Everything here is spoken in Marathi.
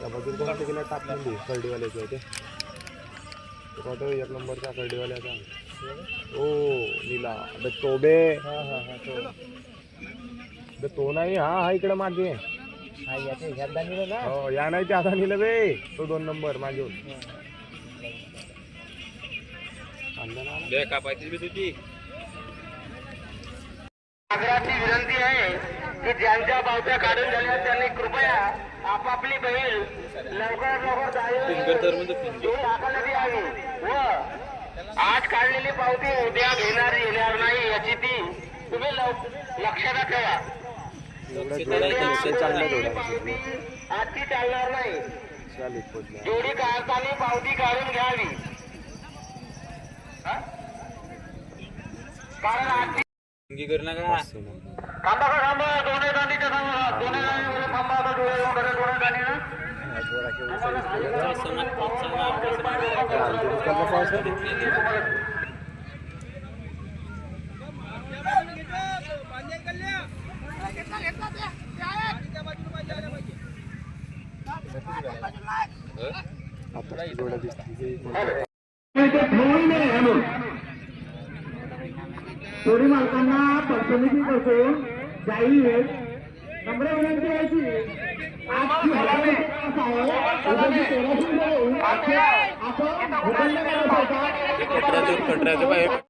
बाजूला कोणते गेला टाकली कर्डीवाल्याचे होते तो एक नंबरचा कर्डीवाल्याचा ओ नीला अबे तोबे तो नाही हा इकडे मागे हो या नाही ते आता नेलं बे तो 2 नंबर मागे कापायची बी तुझी आग्रहाची विनंती आहे की ज्यांच्या पावत्या काढून झाल्या त्यांनी कृपया आपापली बैल लवकरात लवकर हातामध्ये यावी व आज काढलेली पावती उद्या येणार नाही याची ती तुम्ही लक्षात ठेवा. आजची चालणार नाही. जोडी काढताना पावती काढून घ्यावी कारण आजची करू नका थांबा दोन्ही गांधीच्या दोन्ही गांधी थांबा आता दोन्ही गांधी ना थोडी मालकांना पसंती करून जाईल नंबर विनंती व्हायची आज